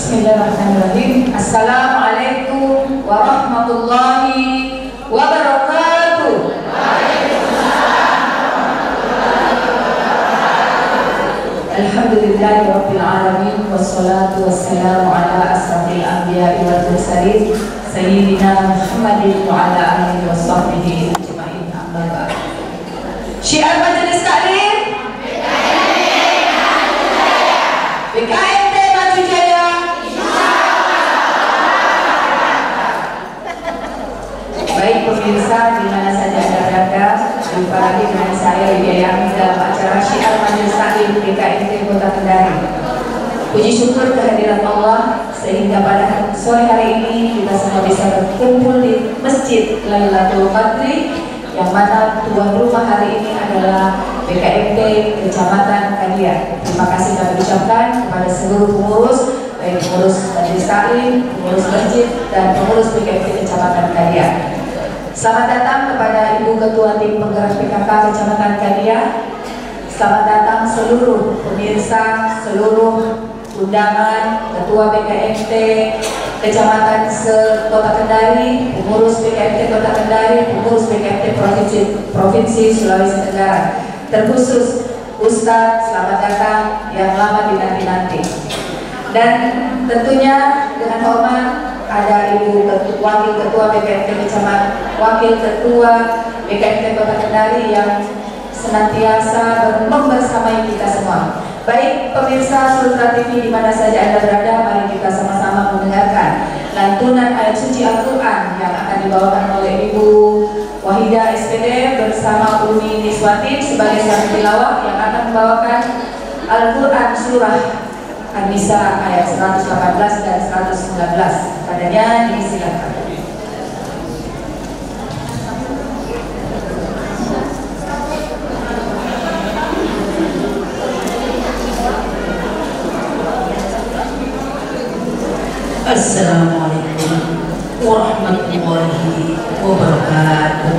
Bismillahirrahmanirrahim. Assalamualaikum warahmatullahi wabarakatuh. Alhamdulillahi rabbil alamin, wassalatu wassalamu ala asrafil anbiya'i wal mursalin sayyidina Muhammadin wa ala alihi washabbihi ajma'in, amma ba'd. Syiar Majelis Taklim BKMT Maju Jaya. Baik pemirsa di mana saja Anda berada, jumpa lagi dengan saya Widya Yami dalam acara Syiar Majelis Taklim BKMT Kota Kendari. Puji syukur kehadiran Allah sehingga pada sore hari ini kita semua bisa berkumpul di Masjid Lailatul Qadri, yang mana tuan rumah hari ini adalah BKMT Kecamatan Kadia. Terima kasih kami ucapkan kepada seluruh pengurus, baik pengurus Majelis Taklim, pengurus masjid, dan pengurus BKMT Kecamatan Kadia. Selamat datang kepada Ibu Ketua Tim Penggerak PKK Kecamatan Kadia. Selamat datang seluruh pemirsa, seluruh undangan, Ketua BKMT Kecamatan Kota Kendari, pengurus BKMT Kota Kendari, pengurus BKMT Provinsi Sulawesi Tenggara. Terkhusus Ustadz, selamat datang yang lama dinanti-nanti. Dan tentunya dengan hormat ada Ibu Wakil Ketua BKMT Kecamatan, Wakil Ketua BKMT Kota Kendari yang senantiasa membersamai kita semua. Baik pemirsa Sultra TV di mana saja Anda berada, mari kita sama-sama mendengarkan lantunan ayat suci Al-Quran yang akan dibawakan oleh Ibu Wahidah SPD bersama Umi Niswatin sebagai sang tilawah yang akan membawakan Al-Quran surah An-Nisa ayat 118 dan 119. Padanya disilakan. Assalamualaikum warahmatullahi wabarakatuh.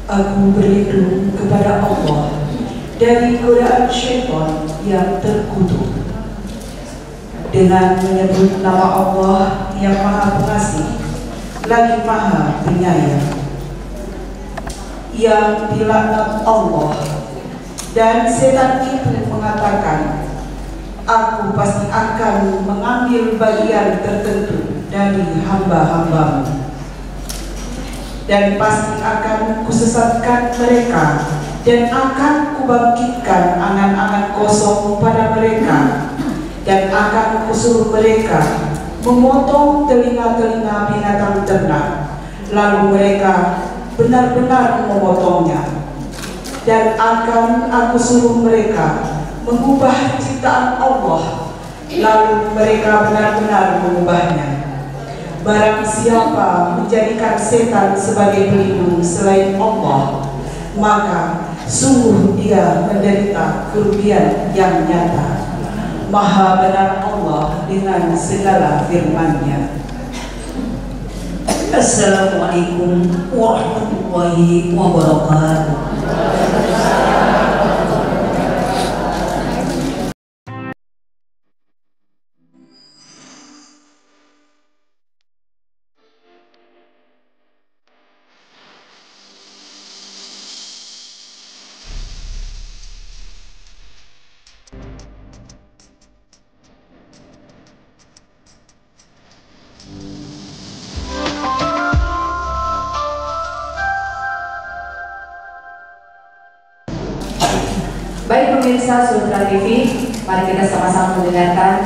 Aku berlindung kepada Allah dari godaan syaitan yang terkutuk dengan menyebut nama Allah yang Maha Pengasih lagi Maha Penyayang, yang dilaknat Allah. Dan setan itu mengatakan, aku pasti akan mengambil bagian tertentu dari hamba-hambamu, dan pasti akan kusesatkan mereka, dan akan kubangkitkan angan-angan kosong pada mereka, dan akan kusuruh mereka memotong telinga-telinga binatang ternak, lalu mereka benar-benar memotongnya, dan akan aku suruh mereka mengubah ciptaan Allah, lalu mereka benar-benar mengubahnya. Barang siapa menjadikan setan sebagai pelindung selain Allah, maka sungguh dia menderita kerugian yang nyata. Maha benar Allah dengan segala firman-Nya. Assalamualaikum warahmatullahi wabarakatuh. Baik pemirsa Sultra TV, mari kita sama-sama mendengarkan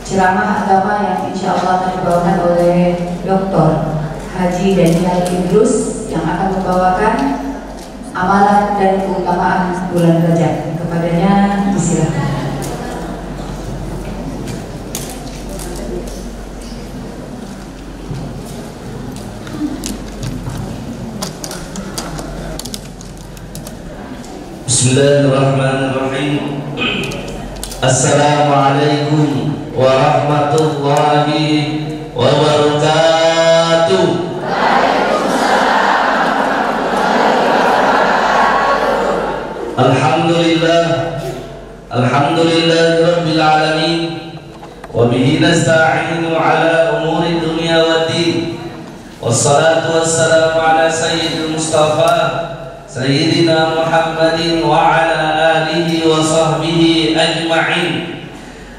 ceramah agama yang insya Allah akan dibawakan oleh Dr. Haji Daniel Idrus yang akan membawakan amalan dan keutamaan bulan Rajab. Kepadanya disilakan. Bismillahirrahmanirrahim. Assalamualaikum warahmatullahi wabarakatuh. Alhamdulillah, alhamdulillahirabbil alamin, wa bihi nasta'inu ala umuri dunya waddin. Wassalatu wassalamu ala sayyidil mustafa Sayyidina Muhammadin wa ala alihi wa sahbihi ajma'in.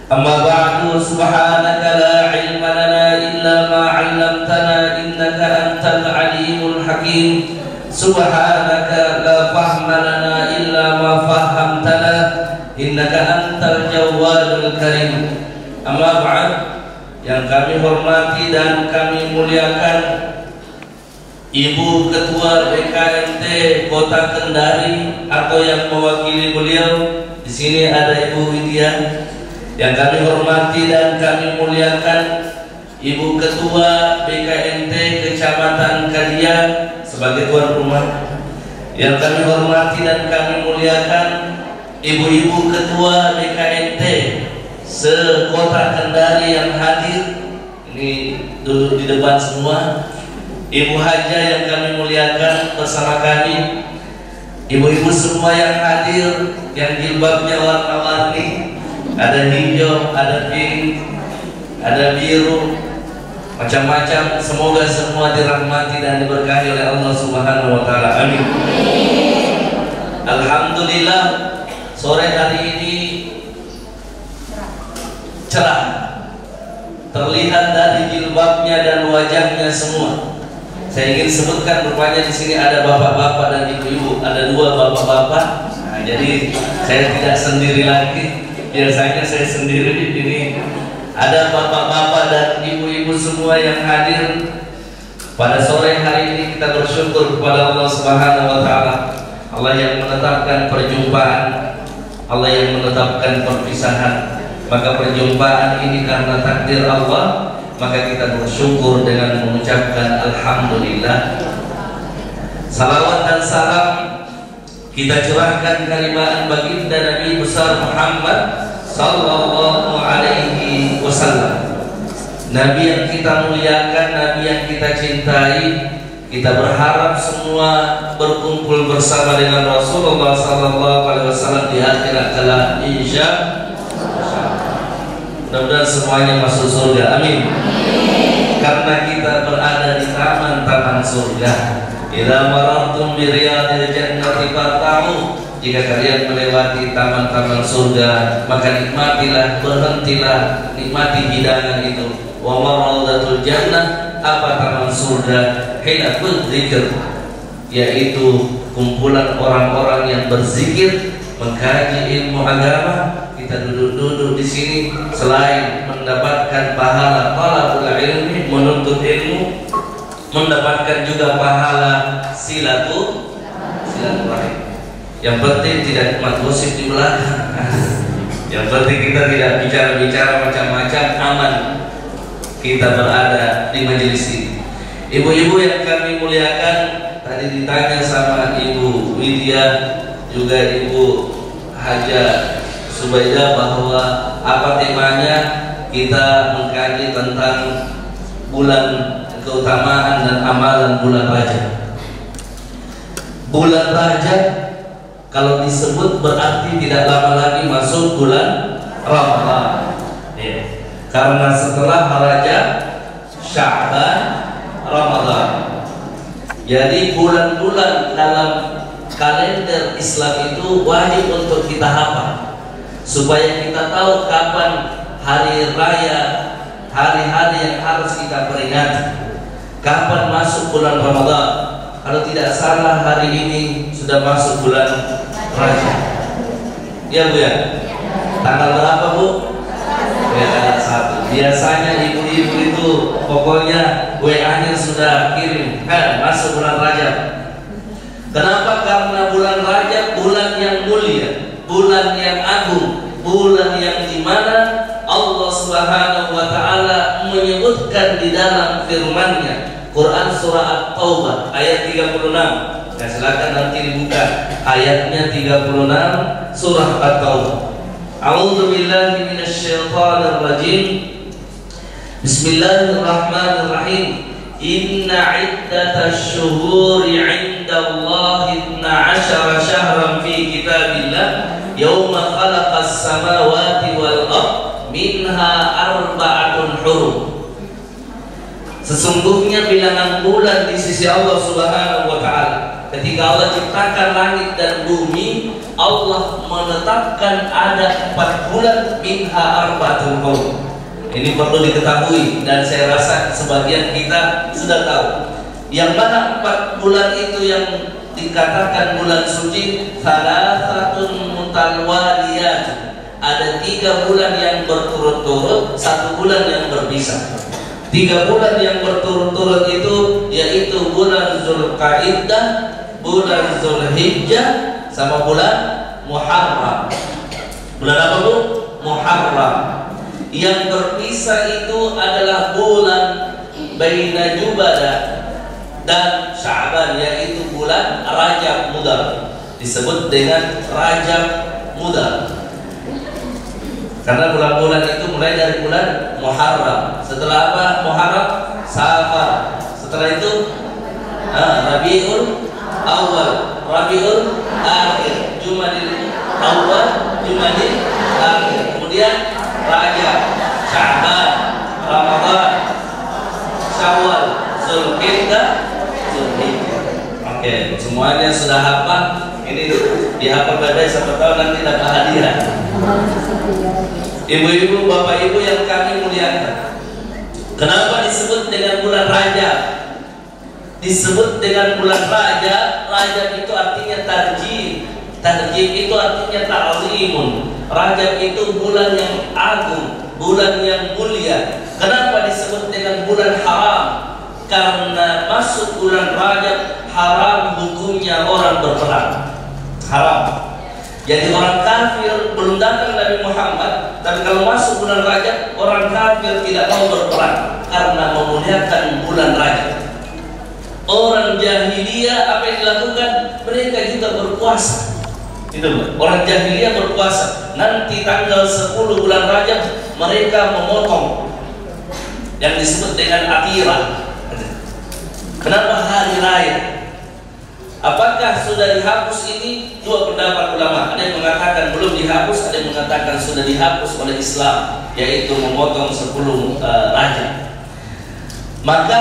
Amma ba'du, subhanaka la ilma lana illa ma 'allamtana innaka antal alimul hakim. Subhanaka la fahma lana illa ma fahamtana innaka antal jawwadul karim. Amma ba'd, yang kami hormati dan kami muliakan Ibu Ketua BKMT Kota Kendari atau yang mewakili beliau di sini ada Ibu Widya. Yang kami hormati dan kami muliakan Ibu Ketua BKMT Kecamatan Kadia sebagai tuan rumah. Yang kami hormati dan kami muliakan Ibu-ibu Ketua BKMT se-Kota Kendari yang hadir. Ini duduk di depan semua. Ibu Haja yang kami muliakan bersama kami, ibu-ibu semua yang hadir, yang jilbabnya warna-warni, ada hijau, ada pink, ada biru, macam-macam. Semoga semua dirahmati dan diberkahi oleh Allah Subhanahu wa taala. Amin. Alhamdulillah, sore hari ini cerah. Terlihat dari jilbabnya dan wajahnya semua. Saya ingin sebutkan rupanya di sini ada bapak-bapak dan ibu-ibu, ada dua bapak-bapak. Nah, jadi saya tidak sendiri lagi. Biasanya saya sendiri. Ini ada bapak-bapak dan ibu-ibu semua yang hadir pada sore hari ini. Kita bersyukur kepada Allah Subhanahu wa taala. Allah yang menetapkan perjumpaan, Allah yang menetapkan perpisahan. Maka perjumpaan ini karena takdir Allah, maka kita bersyukur dengan mengucapkan alhamdulillah. Salawat dan salam kita curahkan kalimat baginda Nabi besar Muhammad sallallahu alaihi wasallam, Nabi yang kita muliakan, Nabi yang kita cintai. Kita berharap semua berkumpul bersama dengan Rasulullah sallallahu alaihi wasallam di akhirat kelak, mudah-mudahan semuanya masuk surga. Amin. Karena kita berada di taman-taman surga. Idza marartum bi riyadil jannati fata'u. Jika kalian melewati taman-taman surga, maka nikmatilah, berhentilah, nikmati hidangan itu. Wa maradatul jannah, apa taman surga? Hina dzikr, yaitu kumpulan orang-orang yang berzikir, mengkaji ilmu agama. Kita duduk-duduk di sini selain mendapatkan pahala talabul ilmi, menuntut ilmu, mendapatkan juga pahala silaturahim. Yang penting tidak gosip di belakang. Yang penting kita tidak bicara-bicara macam-macam, aman kita berada di majelis ini. Ibu-ibu yang kami muliakan, tadi ditanya sama Ibu Widya, juga Ibu Haja Subaidah, bahwa apa temanya. Kita mengkaji tentang bulan keutamaan dan amalan bulan Rajab. Bulan Rajab kalau disebut berarti tidak lama lagi masuk bulan Ramadan, ya. Karena setelah Rajab, Sya'ban, Ramadan. Jadi bulan-bulan dalam kalender Islam itu wajib untuk kita hafal, supaya kita tahu kapan hari raya, hari-hari yang harus kita peringati, kapan masuk bulan Ramadan. Kalau tidak salah hari ini sudah masuk bulan Rajab. Ya Bu ya? Tanggal berapa Bu? Ya, tanggal 1. Biasanya ibu-ibu itu pokoknya WA-nya sudah kirim, masuk bulan Rajab. Kenapa? Karena bulan Rajab bulan yang mulia, bulan yang agung, bulan yang dimana Allah Subhanahu wa taala menyebutkan di dalam firman-Nya, Quran surah At-Taubah ayat 36. Nah, silakan nanti dibuka ayatnya 36 surah At-Taubah. A'udzu billahi minasyaitonir rajim. Bismillahirrahmanirrahim. Inna iddatash syuhuri 'indallahi 12 syahran fi kitabillah yauma khalaqas samawati wal ardh minha arba'atun hurum. Sesungguhnya bilangan bulan di sisi Allah Subhanahu wa taala, ketika Allah ciptakan langit dan bumi, Allah menetapkan ada 4 bulan, minha arba'atun hurum. Ini perlu diketahui dan saya rasa sebagian kita sudah tahu. Yang mana 4 bulan itu yang dikatakan bulan suci? Thalathatun mutalwaliyat. Ada 3 bulan yang berturut-turut, 1 bulan yang berpisah. 3 bulan yang berturut-turut itu yaitu bulan Zulqa'dah, bulan Zulhijjah, sama bulan Muharram. Bulan apa Bu? Muharram. Yang berpisah itu adalah bulan Baina Jumadah dan Sya'ban, yaitu bulan Rajab Mudhar. Disebut dengan Rajab Mudhar karena bulan-bulan itu mulai dari bulan Muharram. Setelah apa? Muharram, Safar. Setelah itu Rabiul Awal, Rabiul Akhir, Jumadil Awal, Jumadil Akhir. Kemudian Rajab, Sya'ban, Ramadan, Syawal, Zulhijjah, Zulhijjah. Oke, semuanya sudah hafal. Ini dihafal baik-baik, siapa tahu nanti dapat hadiah. Ibu-ibu, bapak ibu yang kami muliakan, kenapa disebut dengan bulan Rajab? Disebut dengan bulan Rajab. Rajab itu artinya tarjib. Tarjib itu artinya ta'zimun. Rajab itu bulan yang agung, bulan yang mulia. Kenapa disebut dengan bulan haram? Karena masuk bulan Rajab haram hukumnya orang berperang. Haram. Jadi orang kafir belum datang Nabi Muhammad, tapi kalau masuk bulan Rajab, orang kafir tidak mau berperang karena memuliakan bulan Rajab. Orang jahiliyah apa yang dilakukan? Mereka juga berpuasa. Itu orang jahiliyah berpuasa. Nanti tanggal 10 bulan Rajab mereka memotong yang disebut dengan atirah. Kenapa hari raya? Apakah sudah dihapus ini? Dua pendapat ulama. Ada yang mengatakan belum dihapus, ada yang mengatakan sudah dihapus oleh Islam, yaitu memotong 10 Rajab. Maka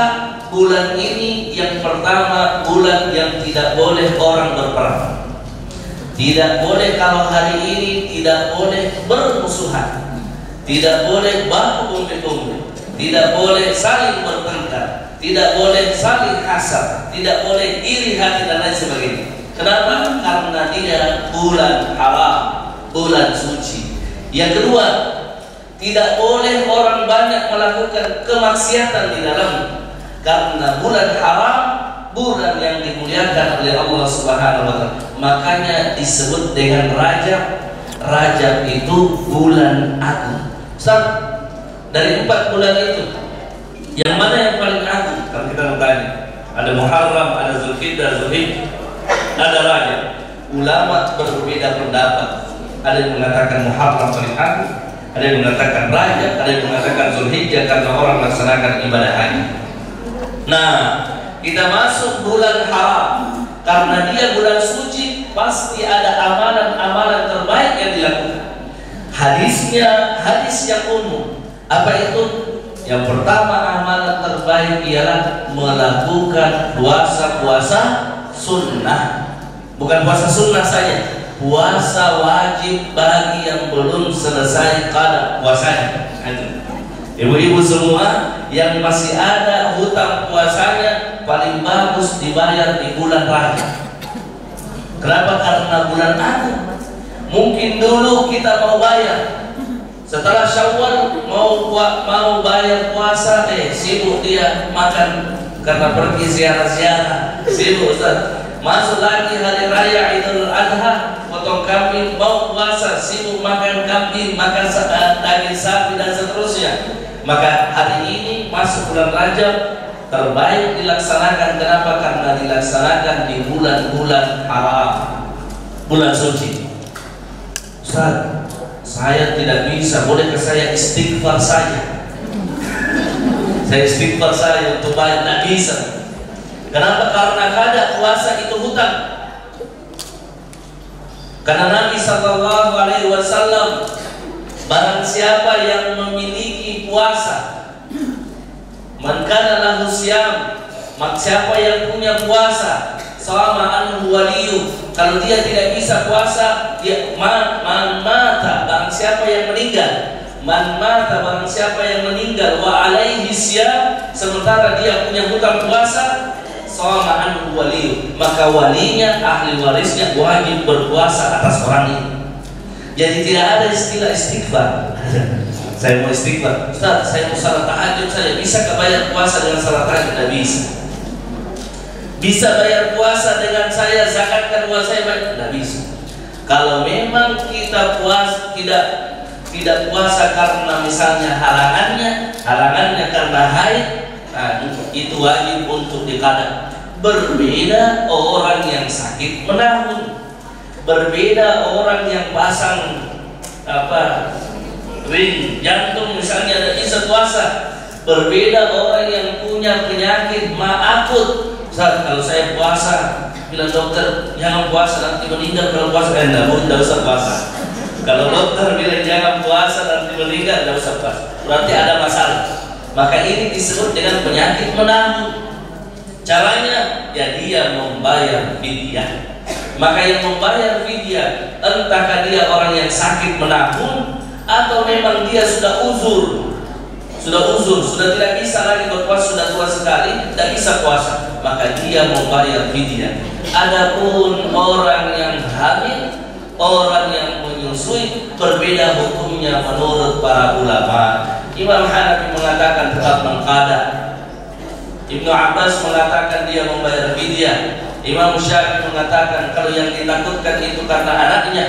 bulan ini yang pertama bulan yang tidak boleh orang berperang. Tidak boleh kalau hari ini tidak boleh bermusuhan. Tidak boleh baku umbi-umbi. Tidak boleh saling bertengkar. Tidak boleh saling hasad, tidak boleh iri hati dan lain sebagainya. Kenapa? Karena dia bulan haram, bulan suci. Yang kedua, tidak boleh orang banyak melakukan kemaksiatan di dalamnya. Karena bulan haram, bulan yang dimuliakan oleh Allah Subhanahu wa taala. Makanya disebut dengan Rajab. Rajab itu bulan agung. Ustaz, dari 4 bulan itu yang mana yang paling agung? Kalau kita bertanya, ada Muharram, ada Zulhijjah, ada Rajab. Ulama berbeda pendapat. Ada yang mengatakan Muharram paling agung, ada yang mengatakan Rajab, ada yang mengatakan Zulhijjah karena orang melaksanakan ibadah haji. Nah, kita masuk bulan haram karena dia bulan suci, pasti ada amalan-amalan terbaik yang dilakukan. Hadisnya hadis yang umum. Apa itu? Yang pertama amalan terbaik ialah melakukan puasa sunnah. Bukan puasa sunnah saja, puasa wajib bagi yang belum selesai qada puasanya. Ibu-ibu semua yang masih ada hutang puasanya, paling bagus dibayar di bulan Rajab. Kenapa? Karena bulan agung. Mungkin dulu kita mau bayar, setelah Syawal mau bayar puasa, sibuk dia makan karena pergi ziarah-ziarah, sibuk Ustaz. Masuk lagi hari raya Idul Adha, potong kambing, mau puasa, sibuk makan kambing, makan daging sapi dan seterusnya. Maka hari ini masuk bulan Rajab, terbaik dilaksanakan. Kenapa? Karena dilaksanakan di bulan-bulan haram, bulan suci. Ustaz, saya tidak bisa, bolehkah saya istighfar saja? Saya istighfar saja untuk baik, tidak bisa. Kenapa? Karena kada puasa itu hutang. Karena Nabi Sallallahu Alaihi Wasallam, barang siapa yang memiliki puasa, man kana lahu siyam, mak siapa yang punya puasa, sama anhu waliyu, kalau dia tidak bisa puasa, dia man mata, barang siapa yang meninggal, man mata, barang siapa yang meninggal, wa alaihi siyam, sementara dia punya hutang puasa, sama anhu waliyu, maka walinya, ahli warisnya wajib berpuasa atas orang ini. Jadi tidak ada istilah istighfar. Saya mau istighfar, Ustaz, saya mau salat tahajud saja, bisa kebayar puasa dengan salat tahajud? Tidak bisa. Bisa bayar puasa dengan saya zakatkan uang saya? Tidak bisa. Kalau memang kita tidak puasa karena misalnya halangannya karena haid, nah, itu wajib untuk diqada. Berbeda orang yang sakit menahun, berbeda orang yang pasang ring jantung misalnya ada izin puasa. Berbeda orang yang punya penyakit akut. Ustaz, kalau saya puasa, bilang dokter jangan puasa nanti meninggal kalau puasa. Tidak usah puasa. Kalau dokter bilang jangan puasa nanti meninggal, tidak usah puasa. Berarti ada masalah. Maka ini disebut dengan penyakit menahun. Caranya ya dia membayar fidyah. Maka yang membayar fidyah entahkah dia orang yang sakit menahun atau memang dia sudah uzur, sudah tidak bisa lagi berpuasa, sudah tua sekali, tidak bisa puasa, maka dia membayar fidyah. Adapun orang yang hamil, orang yang menyusui, berbeda hukumnya menurut para ulama. Imam Hanafi mengatakan tetap mengqada. Ibnu Abbas mengatakan dia membayar fidyah. Imam Syafi'i mengatakan kalau yang ditakutkan itu karena anaknya,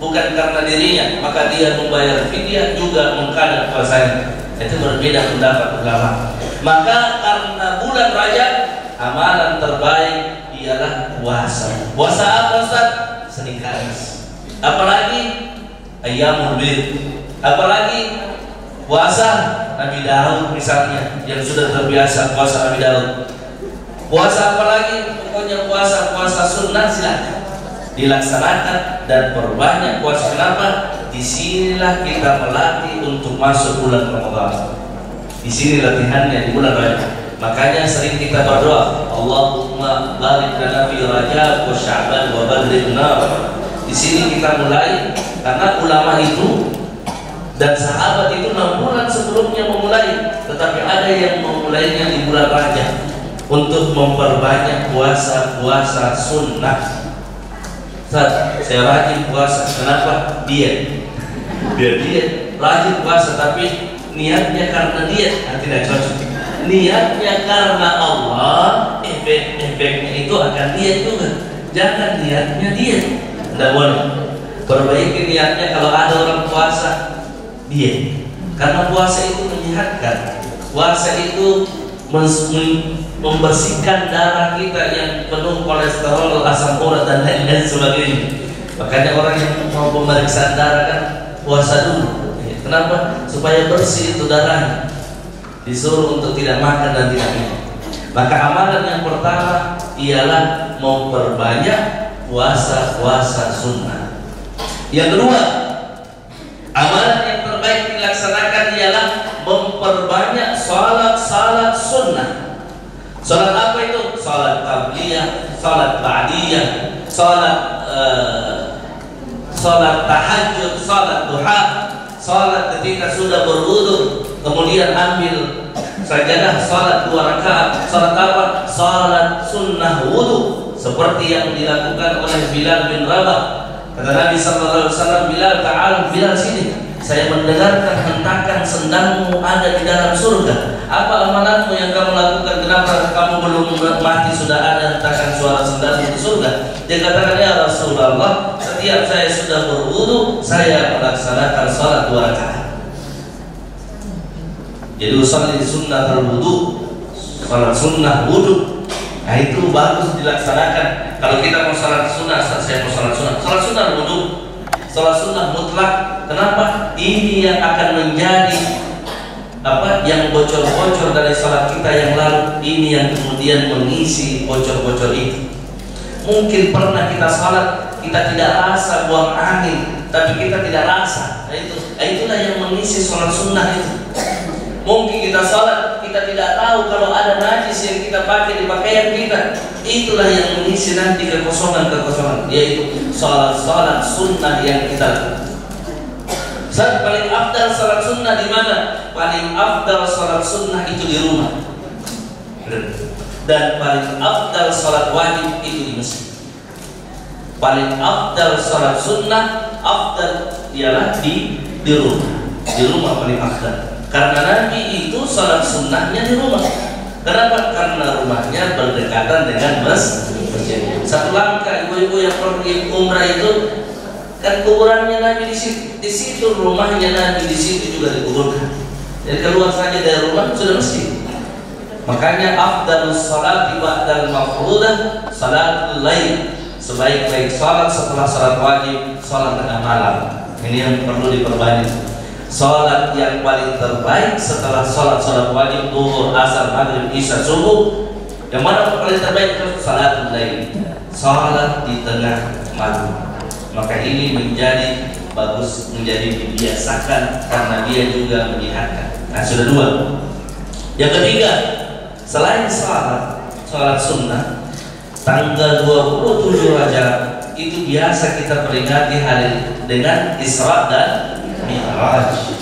bukan karena dirinya, maka dia membayar fidyah juga mengqada puasanya. Itu berbeda pendapat ulama. Maka karena bulan Rajab, amalan terbaik ialah puasa. Puasa apa Ustaz? Senin Kamis. Apalagi Ayyamul Bid. Apalagi puasa Nabi Daud misalnya, yang sudah terbiasa puasa Nabi Daud. Puasa apalagi? Pokoknya puasa sunnah silakan dilaksanakan dan perbanyak puasa. Kenapa? Disinilah kita melatih untuk masuk bulan Ramadan. Di sini latihannya di bulan Rajab. Makanya sering kita berdoa, Allahumma barik lana fi Rajab wa Sya'ban wa badrina. Di sini kita mulai karena ulama itu dan sahabat itu 6 bulan sebelumnya memulai, tetapi ada yang memulainya di bulan Rajab untuk memperbanyak puasa sunnah. Saya rajin puasa, kenapa? Diet. Biar diet, rajin puasa, tapi niatnya karena diet, tidak cocok. Niatnya karena Allah, efeknya itu akan diet juga. Jangan niatnya diet, tidak boleh. Perbaiki niatnya kalau ada orang puasa diet, karena puasa itu menyehatkan. Puasa itu membersihkan darah kita yang penuh kolesterol, asam urat dan lain-lain sebagainya. Makanya orang yang mau pemeriksaan darah kan puasa dulu. Kenapa? Supaya bersih itu darahnya. Disuruh untuk tidak makan dan tidak minum. Maka amalan yang pertama ialah memperbanyak puasa sunnah. Yang kedua, amalan yang terbaik dilaksanakan ialah memperbanyak salat sunnah. Salat apa itu? Salat qabliyah, salat ba'diyah, salat tahajud, salat duha, salat ketika sudah berwudu, kemudian ambil sajadah, salat 2 rakaat. Salat apa? Salat sunnah wudu, seperti yang dilakukan oleh Bilal bin Rabah. Kata Nabi sallallahu alaihi wasallam, Bilal sini, saya mendengarkan hentakan sendangmu ada di dalam surga. Apa amanatmu yang kamu lakukan? Kenapa kamu belum mati sudah ada hentakan suara sendangmu di surga? Dia katakan, ya Rasulullah, setiap saya sudah berwudu, saya melaksanakan salat 2 rakaat. Jadi usalli sunnah terwudu, salat sunnah wudu. Nah itu bagus dilaksanakan. Kalau kita mau salat sunnah, saya mau salat sunnah. Salat sunnah wudu, salat sunnah mutlak. Kenapa? Ini yang akan menjadi yang bocor-bocor dari salat kita yang lalu. Ini yang kemudian mengisi bocor-bocor itu. Mungkin pernah kita salat, kita tidak rasa buang angin, tapi kita tidak rasa. Itulah yang mengisi salat sunnah itu. Mungkin kita salat, kita tidak tahu kalau ada najis yang kita pakai di pakaian kita. Itulah yang mengisi nanti kekosongan, yaitu salat sunnah yang kita lakukan. Saat paling afdal salat sunnah di mana? Paling afdal salat sunnah itu di rumah. Dan paling afdal salat wajib itu di masjid. Paling afdal salat sunnah, afdal ialah di rumah. Di rumah paling afdal. Karena Nabi itu salat sunnahnya di rumah. Kenapa? Karena rumahnya berdekatan dengan masjid. Satu langkah ibu-ibu yang pergi umrah itu kan kuburannya Nabi di situ, rumahnya Nabi di situ juga dikuburkan. Jadi keluar saja dari rumah sudah masjid. Makanya afdalus salati ba'dal mafrudah salatul lail. Sebaik-baik salat setelah salat wajib, salat tengah malam. Ini yang perlu diperbanyak. Salat yang paling terbaik setelah salat wajib zuhur, asar, maghrib, isya, subuh, yang mana paling terbaik itu salatul lail, salat di tengah malam. Maka ini menjadi bagus, menjadi dibiasakan karena dia juga menyehatkan. Nah, sudah dua. Yang ketiga, selain salat sunnah, tanggal 27 Rajab itu biasa kita peringati hari dengan Isra dan Mi'raj.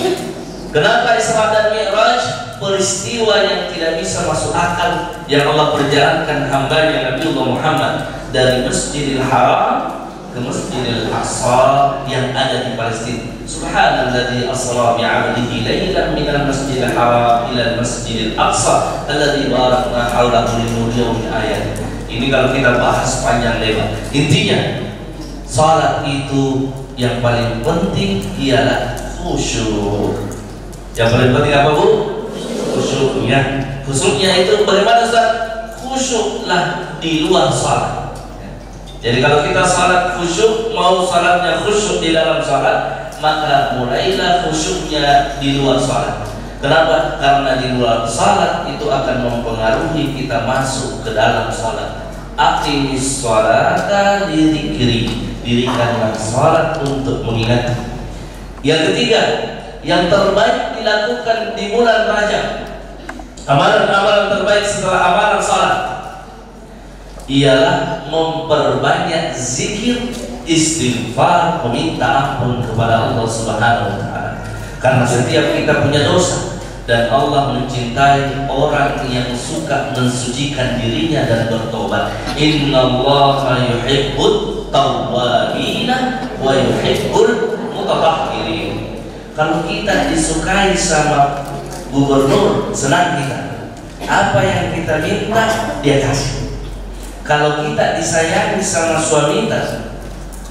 Kenapa Isra dan Mi'raj? Peristiwa yang tidak bisa masuk akal yang Allah perjalankan hambanya Nabiullah Muhammad dari Masjidil Haram ke Masjidil Aqsa yang ada di Palestina. Subhanalladzi asra bi'abdihi lailan minal Masjidil Haram ila Masjidil Aqsa alladzi barakna haulahu linuriyahu min ayatihi. Ini kalau kita bahas panjang lebar. Intinya, salat itu yang paling penting ialah khusyuk. Yang paling penting apa, Bu? Khusyuknya. Khusyuknya itu bagaimana, Ustaz? Khusyuklah di luar salat. Jadi kalau kita salat khusyuk, mau salatnya khusyuk di dalam salat, maka mulailah khusyuknya di luar salat. Kenapa? Karena di luar salat itu akan mempengaruhi kita masuk ke dalam salat. Aqimis sholata lidzikri, dirikanlah salat untuk mengingat. Yang ketiga, yang terbaik dilakukan di bulan Rajab, amalan-amalan terbaik setelah amalan salat ialah memperbanyak zikir, istighfar, meminta ampun kepada Allah Subhanahu wa taala. Karena setiap kita punya dosa dan Allah mencintai orang yang suka mensucikan dirinya dan bertobat. Innallaha yuhibbut tawwabina wa yuhibbul mutatahhirin. Kalau kita disukai sama gubernur, senang kita. Apa yang kita minta, dia kasih. Kalau kita disayangi sama suami kita,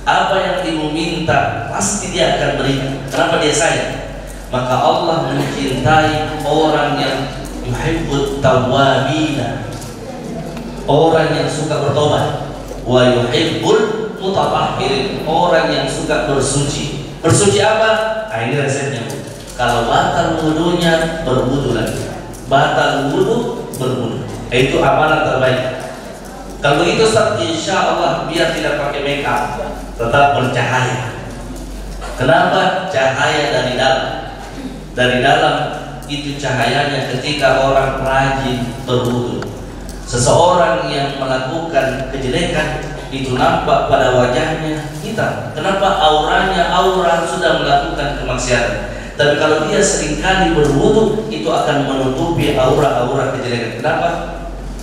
apa yang ibu minta pasti dia akan berikan. Kenapa dia sayang? Maka Allah mencintai orang yang yuhibbut tawwabina, orang yang suka bertobat, wa yuhibbul mutatahhirin, orang yang suka bersuci. Bersuci apa? Nah, ini resepnya. Kalau batal wudunya, berwudu lagi. Batal wudu, berwudu. Itu amalan terbaik. Kalau begitu, Ustaz, insya Allah biar tidak pakai make up, tetap bercahaya. Kenapa? Cahaya dari dalam. Dari dalam itu cahayanya ketika orang rajin berwudu. Seseorang yang melakukan kejelekan itu nampak pada wajahnya hitam. Kenapa? Aura sudah melakukan kemaksiatan. Tapi kalau dia seringkali berwudu, itu akan menutupi aura kejelekan. Kenapa?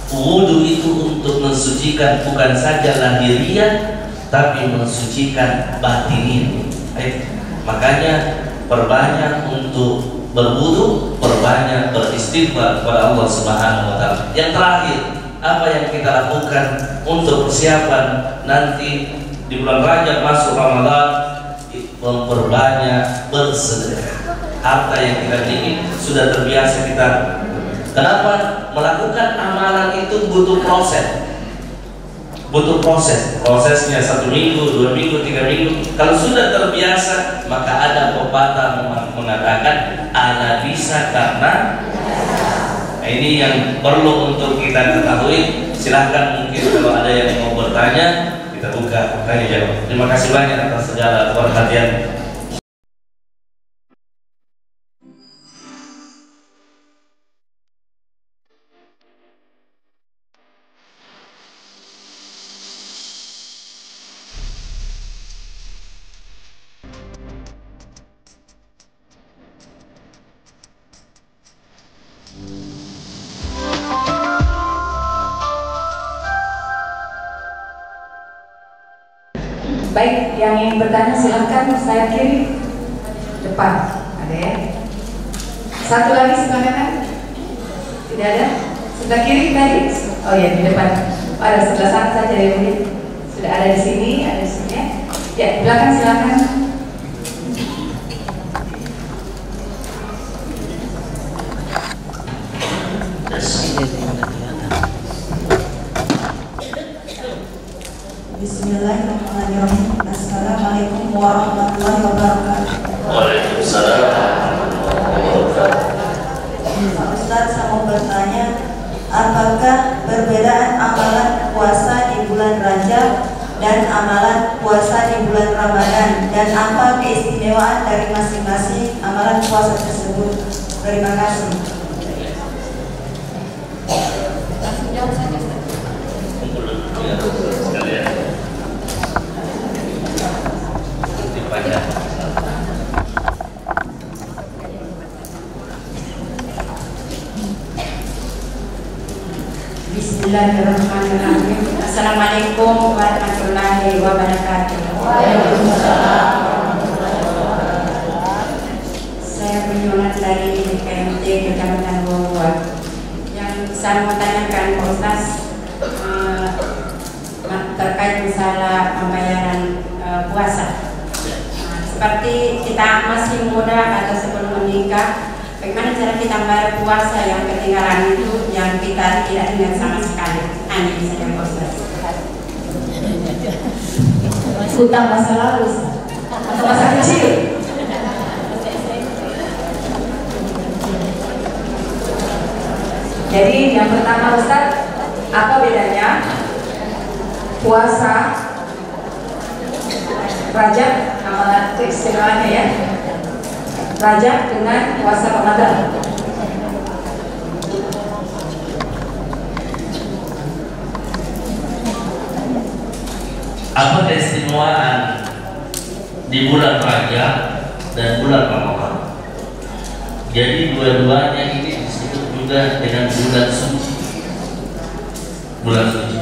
Wudu itu untuk mensucikan bukan saja lahiriah, tapi mensucikan batiniah. Makanya perbanyak untuk berwudu, perbanyak beristighfar kepada Allah Subhanahu wa taala. Yang terakhir, apa yang kita lakukan untuk persiapan nanti di bulan Rajab masuk Ramadan? Memperbanyak bersedekah. Harta yang kita miliki sudah terbiasa kita. Kenapa? Melakukan amalan itu butuh proses. Butuh proses. Prosesnya 1 minggu, 2 minggu, 3 minggu. Kalau sudah terbiasa, maka ada pepatah mengatakan ala bisa karena. Nah, ini yang perlu untuk kita ketahui. Silahkan mungkin kalau ada yang mau bertanya, kita buka tanya jawab. Terima kasih banyak atas segala perhatian. Baik, yang ingin bertanya silahkan sayap kiri depan. Ada ya? Satu lagi sebelah kanan? Tidak ada? Sebelah kiri tadi? Oh ya, di depan. Oh, ada sebelah sana saja ya mungkin. Sudah ada di sini, ada di sini ya. Ya, di belakang silakan. Bismillahirrahmanirrahim. Assalamualaikum warahmatullahi wabarakatuh. Waalaikumsalam. amalan puasa di bulan Ramadan dan apa keistimewaan dari masing-masing amalan puasa tersebut? Terima kasih. Bismillahirrahmanirrahim. Assalamualaikum warahmatullahi wabarakatuh. Saya Banyuwangi dari KMT Kecamatan Bogor. Yang saya mau tanyakan Pak Ustaz terkait masalah pembayaran puasa. Seperti kita masih muda atau sebelum menikah, bagaimana cara kita membayar puasa yang ketinggalan itu yang kita tidak ingat sama sekali? Hanya bisa yang Ustaz. Hutang masa lalu atau masa kecil? Jadi yang pertama Ustaz, apa bedanya puasa Rajab, amalan keistimewaannya ya, Rajab dengan puasa Ramadan? Apa keistimewaan di bulan Rajab dan bulan Ramadan? Jadi dua-duanya ini disebut juga dengan bulan suci. Bulan suci.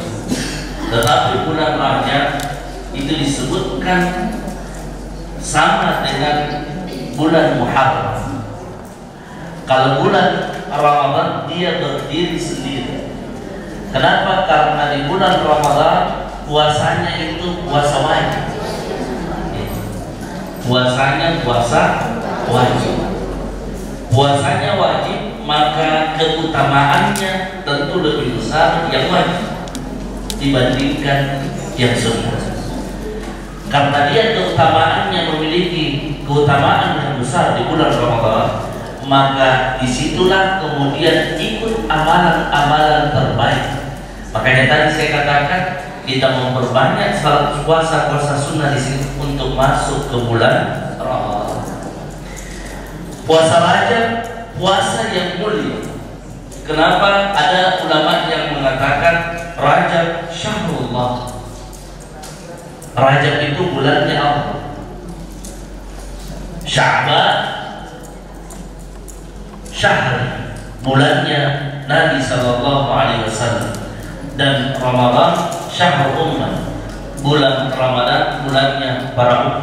Tetapi bulan Rajab itu disebutkan sama dengan bulan Muharram. Kalau bulan Ramadan dia berdiri sendiri. Kenapa? Karena di bulan Ramadan puasanya itu puasa wajib. Puasanya puasa wajib. Puasanya wajib, maka keutamaannya tentu lebih besar yang wajib dibandingkan yang sunnah. Karena dia keutamaannya memiliki keutamaan yang besar di bulan Ramadan, maka disitulah kemudian ikut amalan-amalan terbaik. Makanya tadi saya katakan kita memperbanyak salat puasa sunnah di sini untuk masuk ke bulan Ramadan. Puasa Rajab, puasa yang mulia. Kenapa? Ada ulama yang mengatakan Rajab syahrullah. Rajab itu bulannya Allah. Sya'ban syahr, bulannya Nabi sallallahu alaihi wasallam. Dan Ramadan syahr ummah, bulan Ramadan bulannya para umat.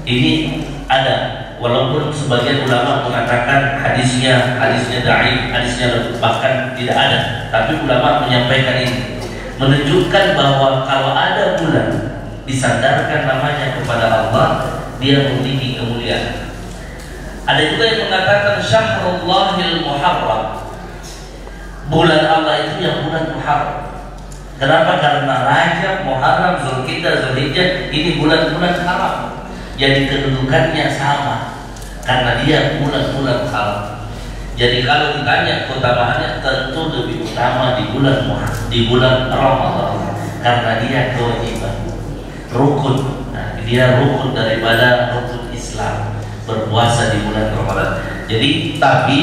Ini ada, walaupun sebagian ulama mengatakan hadisnya dhaif, hadisnya bahkan tidak ada, tapi ulama menyampaikan ini menunjukkan bahwa kalau ada bulan disandarkan namanya kepada Allah, dia memiliki kemuliaan. Ada juga yang mengatakan Syahrullahil Muharram, bulan Allah itu yang bulan Muharram. Kenapa? Karena Rajab, Muharram, Zulhijjah, ini bulan-bulan haram. Jadi kedudukannya sama karena dia bulan-bulan haram. Jadi kalau ditanya keutamaannya, tentu lebih utama di bulan Ramadan karena dia kewajiban, rukun. Nah, dia rukun daripada rukun Islam, berpuasa di bulan Ramadan. Jadi tapi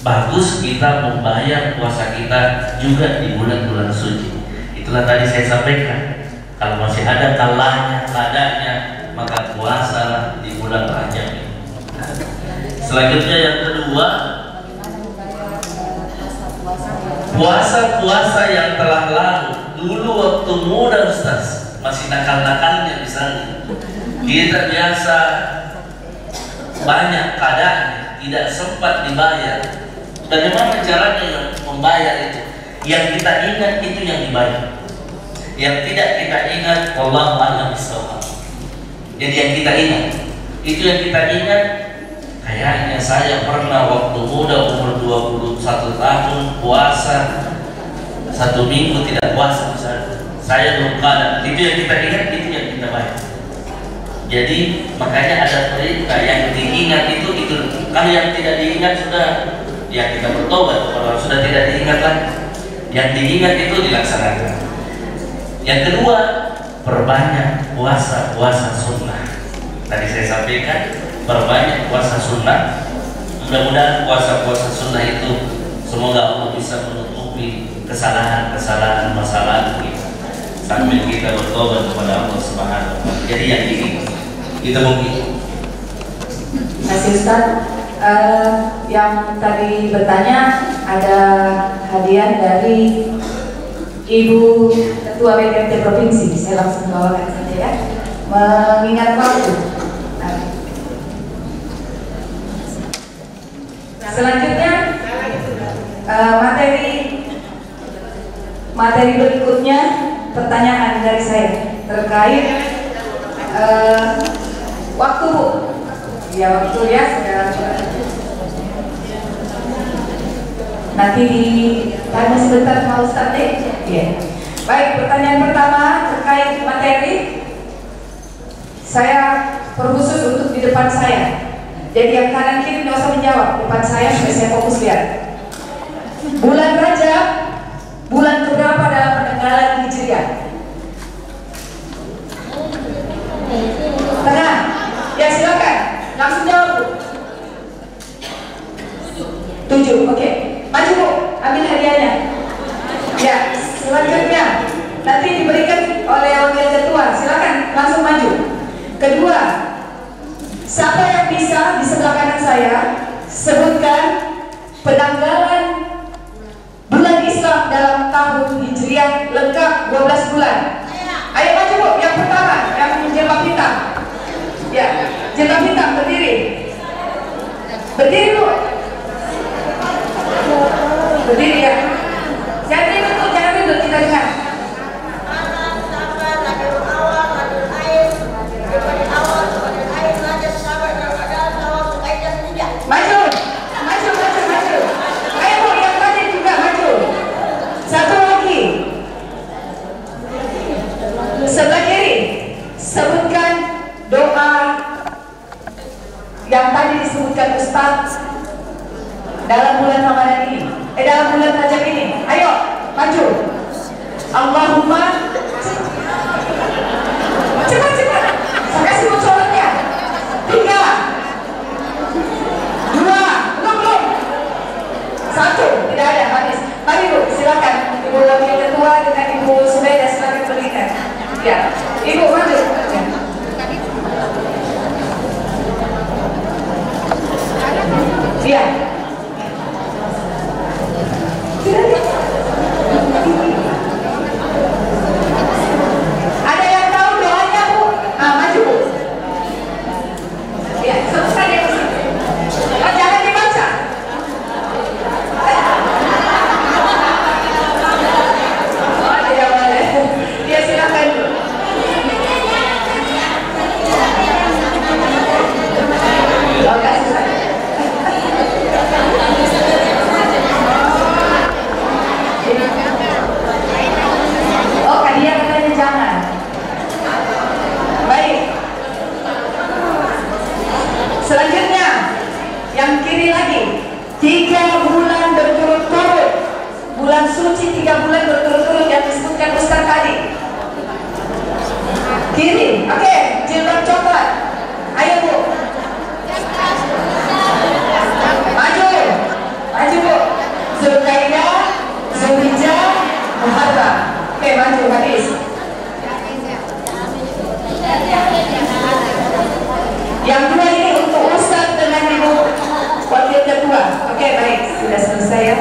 bagus kita membayar puasa kita juga di bulan-bulan suci. Itulah tadi saya sampaikan. Kalau masih ada kalahnya, maka puasa di bulan Rajab. Selanjutnya yang kedua, puasa-puasa yang telah lalu. Dulu waktu muda Ustaz, masih nakal-nakalnya misalnya, kita biasa banyak keadaannya, tidak sempat dibayar. Bagaimana caranya membayar itu? Yang kita ingat itu yang dibayar. Yang tidak kita ingat, wallahu a'lam bishawab. Jadi yang kita ingat, itu yang kita ingat. Kayaknya saya pernah waktu muda umur 21 tahun puasa 1 minggu tidak puasa misalnya. Saya belum kada. Itu yang kita ingat, itu yang kita bayar. Jadi makanya ada perintah yang diingat itu. Kalau yang tidak diingat sudah, ya kita bertobat. Kalau sudah tidak diingat lagi, yang diingat itu dilaksanakan. Yang kedua, perbanyak puasa sunnah. Tadi saya sampaikan, perbanyak puasa sunnah. Mudah-mudahan puasa sunnah itu semoga Allah bisa menutupi kesalahan-kesalahan masa lalu kita, sambil kita bertobat kepada Allah Subhanahu wa Ta'ala. Jadi yang ini kita mungkin. Terima kasih Ustaz. Yang tadi bertanya ada hadiah dari Ibu Ketua BKT Provinsi. Saya langsung bawakan saja ya. Mengingat waktu. Selanjutnya materi berikutnya pertanyaan dari saya terkait waktu Bu. Ya waktu ya nanti ditanya sebentar mau Ustaz ya. Baik, pertanyaan pertama terkait materi saya perkhusus untuk di depan saya. Jadi yang kanan kiri tidak usah menjawab, depan saya supaya saya fokus lihat. Bulan Rajab, bulan keberapa dalam penanggalan Hijriah? Tengah. Ya silakan, langsung jawab Bu. 7, oke. Maju Bu, ambil hadiahnya. Ya, selanjutnya nanti diberikan oleh wakil ketua. Silakan langsung maju. Kedua, siapa yang bisa di sebelah kanan saya sebutkan penanggalan bulan Islam dalam tahun Hijriah lengkap 12 bulan. Ayo maju Bu, yang pertama yang jilbab hitam. Ya, jilbab hitam berdiri. Berdiri Bu. Berdiri ya. Jangan ribut kita dengar. Maju. Ayo Bu, yang tadi juga maju. Satu lagi. Sebelah kiri. Sebutkan doa yang tadi disebutkan Ustaz dalam bulan Ramadan ini. Dalam bulan Rajab ini. Ayo, maju. Allahumma. Cepat. Saya kasih bocorannya. 3, 2, belum. 1, tidak ada, habis. Mari Bu, silakan. Ibu Wakil Ketua dengan Ibu Subeda silakan berikan. Ya, Ibu maju. Ya. Ada yang tahu doanya Bu? Maju Bu. Ya, sebutkan ya. Jangan dibaca. Oh, tidak boleh. Ya silakan Bu. Oh, dia katanya jangan. Baik. Selanjutnya, yang kiri lagi. 3 bulan berturut-turut. Bulan suci 3 bulan berturut-turut yang disebutkan Ustaz tadi. Kiri, oke. Jilbab coklat. Ayo Bu. Maju Bu. Zulkaidah, Zulhijjah, Muharram. Oke, maju habis. Yang dua ini untuk Ustaz dengan Ibu Wakil Ketua. Oke, baik, sudah selesai ya.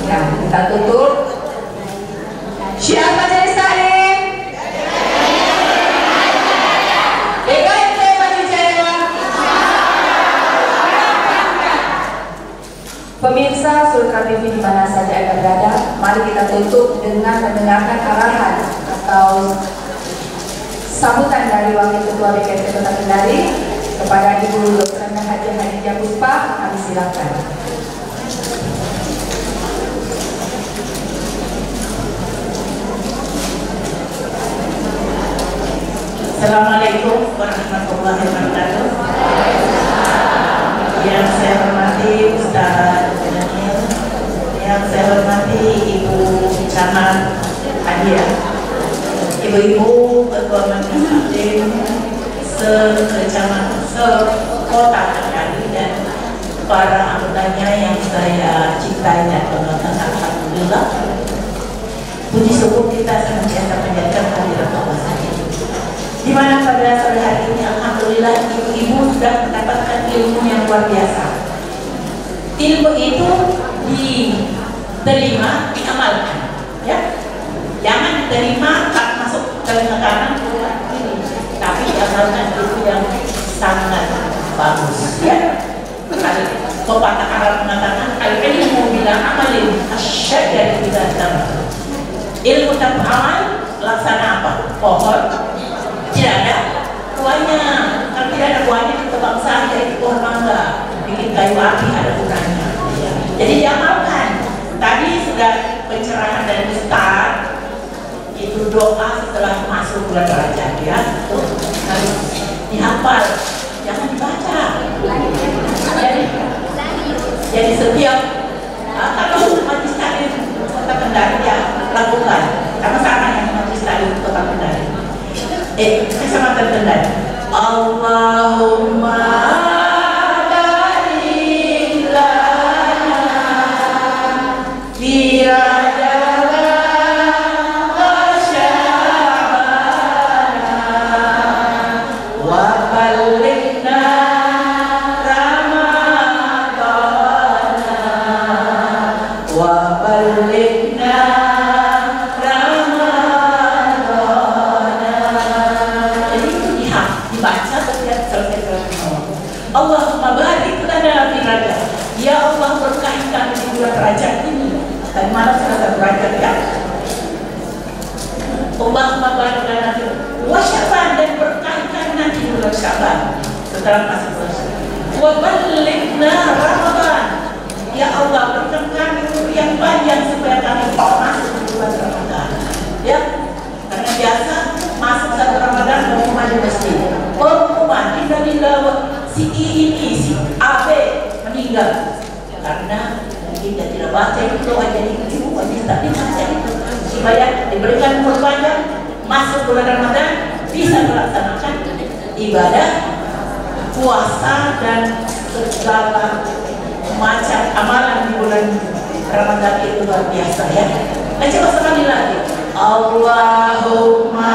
Nah, kita tutup. Syiar Majelis Taklim. BKT Maju Jaya. Pemirsa Sultra TV di mana saja Anda berada, mari kita tutup dengan mendengarkan arahan atau sambutan dari Wakil Ketua BKT Kota Kendari kepada Ibu Dr. Haji Hadijah Puspa. Kami silakan. Assalamualaikum warahmatullahi wabarakatuh. Yang saya hormati Ustaz Daniel, yang saya hormati Ibu hadir, ibu-ibu ketua majelis taklim sekecamatan sekota Kendari dan para anggotanya yang saya cintai dan banggakan. Alhamdulillah, puji syukur kita senantiasa menjadikan hadirat Allah saja. Di mana pada sore hari ini alhamdulillah ibu-ibu sudah mendapatkan ilmu yang luar biasa. Ilmu itu diterima, diamalkan, ya. Jangan diterima masuk telinga kanan keluar kiri, tapi diamalkan. Itu yang sangat bagus, ya. Pepatah Arab mengatakan al-ilmu bila amalin asyad dari tidak tahu. Ilmu tanpa amal laksana apa? Pohon tidak ada buahnya. Kalau tidak ada buahnya ditebang saja, itu pohon mangga. Bikin kayu api ada gunanya. Jadi diamalkan. Tadi sudah pencerahan dari Ustaz. Itu doa setelah masuk bulan Rajab, ya. Harus dihafal, jangan dibaca. Jadi setiap kalau majlis taklim Kota Kendari ya lakukan sama-sama yang majlis taklim Kota Kendari. Kecamatan Kendari. Allahumma barik lana fi Rajab wa Sya'ban wa ballighna Allahumma barik lana fi Rajab. Ya Allah, berkahi kami di bulan Rajab ini. Dan malam Selasa Rajab, ya. Allahumma barik lana fi wa Sya'ban, dan berkahi kami nanti di bulan Sya'ban setelah masuk bulan Sya'ban. Wa ballighna Ramadan. Ya Allah, berikan kami umur yang panjang supaya kami masuk di bulan Ramadan, ya. Karena biasa masuk satu Ramadan pengumuman di masjid. Pengumuman innalillahi si ini, si AB meninggal karena kita tidak baca itu doa. Jadi ibu wajib tadi baca itu supaya diberikan umur panjang, masuk bulan Ramadan bisa melaksanakan ibadah puasa dan segala macam amalan di bulan Ramadan itu luar biasa, ya. Coba sekali lagi. Allahumma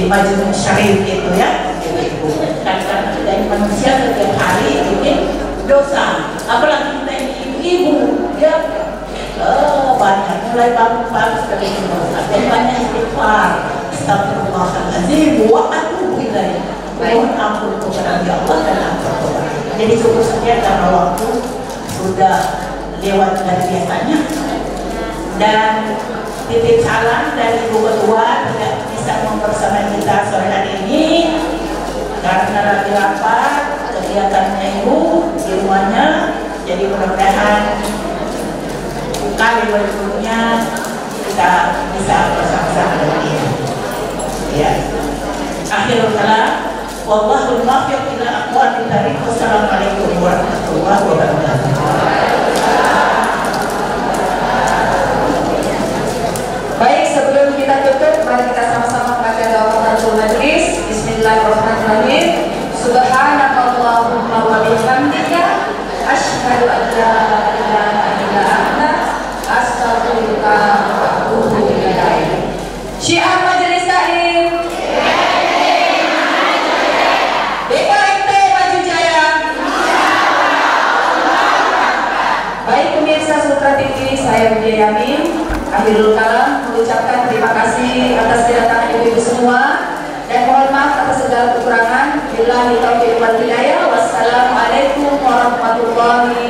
majlis syarif itu, ya. Karena dari manusia setiap hari bikin dosa, apalagi kita ini ibu-ibu, ya. Banyak mulai bagus dari dosa dan banyak istighfar. Astagfirullahaladzim wa atubu ilaih. Mohon ampun kepada Allah dan ampun. Jadi cukup sekian karena waktu sudah lewat dari biasanya. Dan titip salam dari Ibu Ketua tidak bisa mempersama kita sore hari ini karena lagi rapat kegiatannya Ibu di rumahnya. Jadi mudah-mudahan kali berikutnya kita bisa bersama-sama dengan dia, ya. Akhirul kalam, wallahul muwaffiq ila aqwamit thariq. Wassalamualaikum warahmatullahi wabarakatuh. Baik, sebelum kita tutup, mari kita sama-sama baca doa kafaratul majlis. Bismillahirrahmanirrahim. Subhanakallahumma wa bihamdika asyhadu an la ilaha illa anta astaghfiruka wa atubu ilaik. Syiar majelis taklim. DKMT Maju Jaya. Baik pemirsa Sutra TV, saya Widya Yamin. Akhirul kalam mengucapkan terima kasih atas kedatangan ibu-ibu semua dan mohon maaf atas segala kekurangan. Billahi taufiq wal hidayah. Wassalamualaikum warahmatullahi